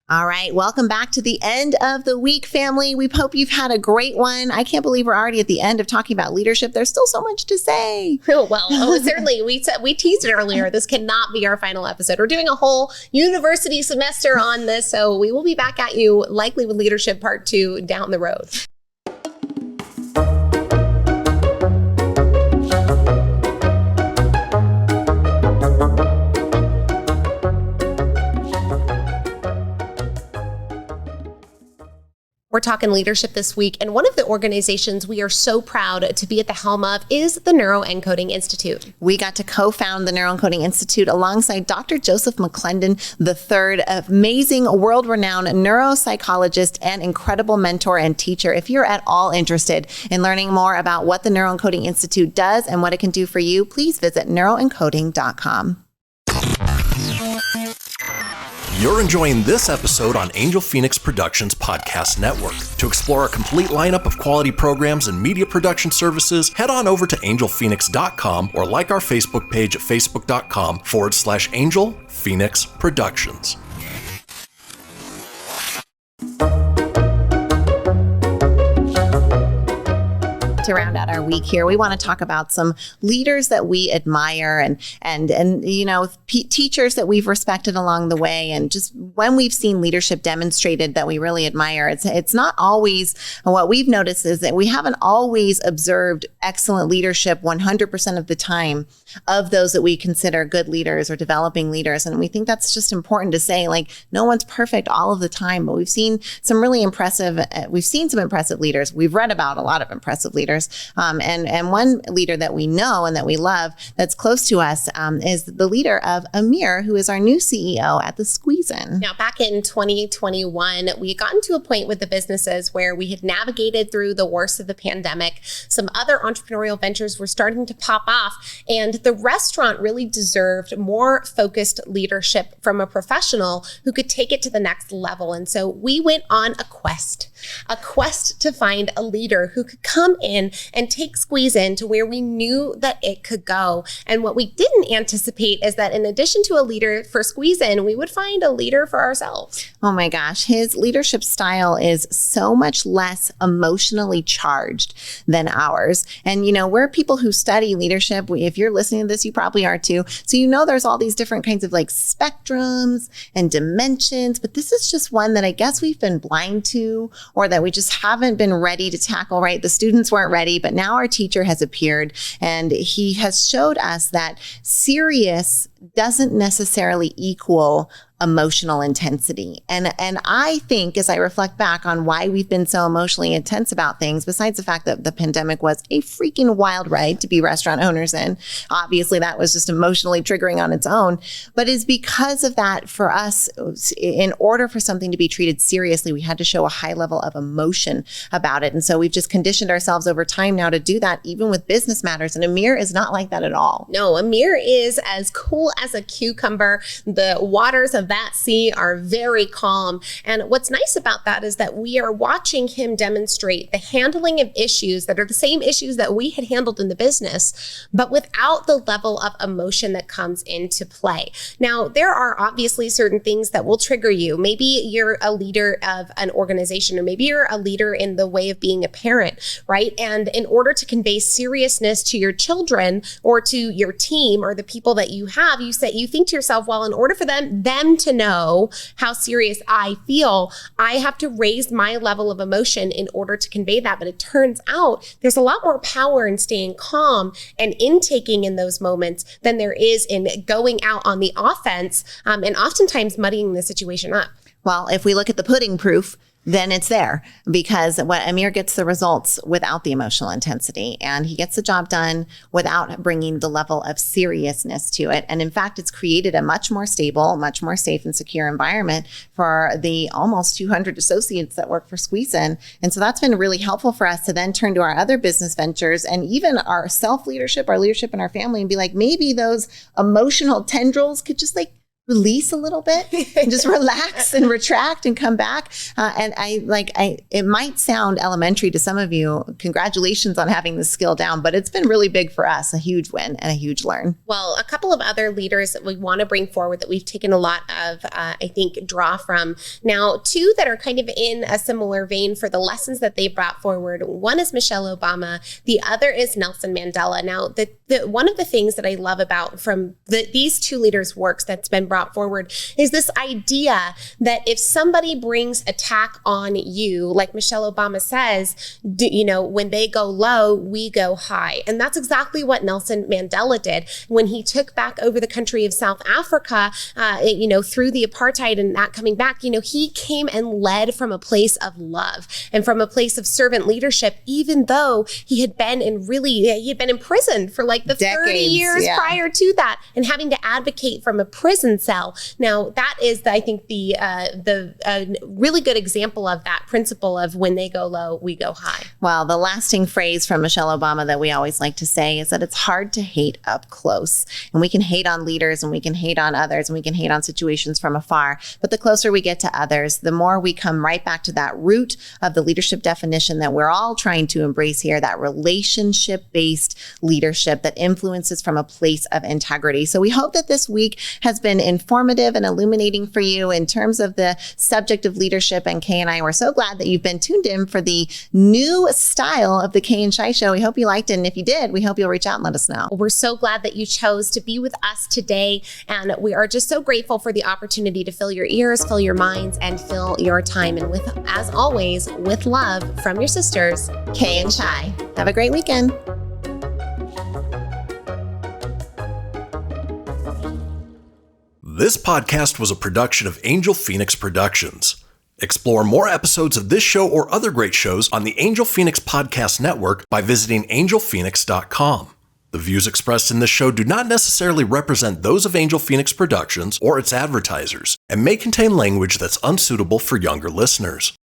All right. Welcome back to the end of the week, family. We hope you've had a great one. I can't believe we're already at the end of talking about leadership. There's still so much to say. Certainly. We teased it earlier. This cannot be our final episode. We're doing a whole university semester on this. So we will be back at you likely with leadership part 2 down the road. We're talking leadership this week, and one of the organizations we are so proud to be at the helm of is the Neuroencoding Institute. We got to co-found the Neuroencoding Institute alongside Dr. Joseph McClendon III, amazing, world-renowned neuropsychologist and incredible mentor and teacher. If you're at all interested in learning more about what the Neuroencoding Institute does and what it can do for you, please visit neuroencoding.com. You're enjoying this episode on Angel Fenix Productions Podcast Network. To explore a complete lineup of quality programs and media production services, head on over to angelphoenix.com or like our Facebook page at facebook.com/Angel Fenix Productions. To round out our week here, we want to talk about some leaders that we admire and teachers that we've respected along the way, and just when we've seen leadership demonstrated that we really admire. It's not always, what we've noticed is that we haven't always observed excellent leadership 100% of the time of those that we consider good leaders or developing leaders. And we think that's just important to say, like, no one's perfect all of the time, but we've seen some impressive leaders. We've read about a lot of impressive leaders. And one leader that we know and that we love that's close to us is the leader of Amir, who is our new CEO at the Squeeze-In. Now, back in 2021, we had gotten to a point with the businesses where we had navigated through the worst of the pandemic. Some other entrepreneurial ventures were starting to pop off, and the restaurant really deserved more focused leadership from a professional who could take it to the next level. And so we went on a quest to find a leader who could come in and take Squeeze-In to where we knew that it could go. And what we didn't anticipate is that in addition to a leader for Squeeze-In, we would find a leader for ourselves. Oh my gosh, his leadership style is so much less emotionally charged than ours. And we're people who study leadership. If you're listening to this, you probably are too. So there's all these different kinds of spectrums and dimensions, but this is just one that I guess we've been blind to, or that we just haven't been ready to tackle, right? The students weren't ready, but now our teacher has appeared and he has showed us that serious doesn't necessarily equal emotional intensity. And I think, as I reflect back on why we've been so emotionally intense about things, besides the fact that the pandemic was a freaking wild ride to be restaurant owners in, obviously that was just emotionally triggering on its own, but is because of that, for us, in order for something to be treated seriously, we had to show a high level of emotion about it. And so we've just conditioned ourselves over time now to do that, even with business matters. And Amir is not like that at all. No, Amir is as cool as a cucumber. The waters of that sea are very calm. And what's nice about that is that we are watching him demonstrate the handling of issues that are the same issues that we had handled in the business, but without the level of emotion that comes into play. Now, there are obviously certain things that will trigger you. Maybe you're a leader of an organization, or maybe you're a leader in the way of being a parent, right? And in order to convey seriousness to your children or to your team or the people that you have, you think to yourself, well, in order for them to know how serious I feel, I have to raise my level of emotion in order to convey that. But it turns out there's a lot more power in staying calm and intaking in those moments than there is in going out on the offense and oftentimes muddying the situation up. Well, if we look at the pudding proof, then it's there, because Amir gets the results without the emotional intensity, and he gets the job done without bringing the level of seriousness to it. And in fact, it's created a much more stable, much more safe and secure environment for the almost 200 associates that work for Squeeze-In. And so that's been really helpful for us to then turn to our other business ventures and even our self-leadership, our leadership in our family, and be like, maybe those emotional tendrils could just release a little bit and just relax and retract and come back. It might sound elementary to some of you. Congratulations on having this skill down, but it's been really big for us, a huge win and a huge learn. Well, a couple of other leaders that we want to bring forward that we've taken a lot of, I think, draw from. Now, two that are kind of in a similar vein for the lessons that they brought forward. One is Michelle Obama. The other is Nelson Mandela. Now, one of the things that I love about from these two leaders' works that's been brought forward is this idea that if somebody brings attack on you, like Michelle Obama says, when they go low, we go high. And that's exactly what Nelson Mandela did when he took back over the country of South Africa, through the apartheid and that coming back. He came and led from a place of love and from a place of servant leadership, even though he had been in prison for like the decades, 30 years prior to that, and having to advocate from a prison cell. Now, that is, I think, the really good example of that principle of when they go low, we go high. Well, the lasting phrase from Michelle Obama that we always like to say is that it's hard to hate up close. And we can hate on leaders and we can hate on others and we can hate on situations from afar. But the closer we get to others, the more we come right back to that root of the leadership definition that we're all trying to embrace here, that relationship-based leadership that influences from a place of integrity. So we hope that this week has been informative and illuminating for you in terms of the subject of leadership. And Kay and I were so glad that you've been tuned in for the new style of the Kay and Shai Show. We hope you liked it. And if you did, we hope you'll reach out and let us know. We're so glad that you chose to be with us today. And we are just so grateful for the opportunity to fill your ears, fill your minds, and fill your time. And as always, with love from your sisters, Kay and Shai. Have a great weekend. This podcast was a production of Angel Phoenix Productions. Explore more episodes of this show or other great shows on the Angel Phoenix Podcast Network by visiting angelphoenix.com. The views expressed in this show do not necessarily represent those of Angel Phoenix Productions or its advertisers and may contain language that's unsuitable for younger listeners.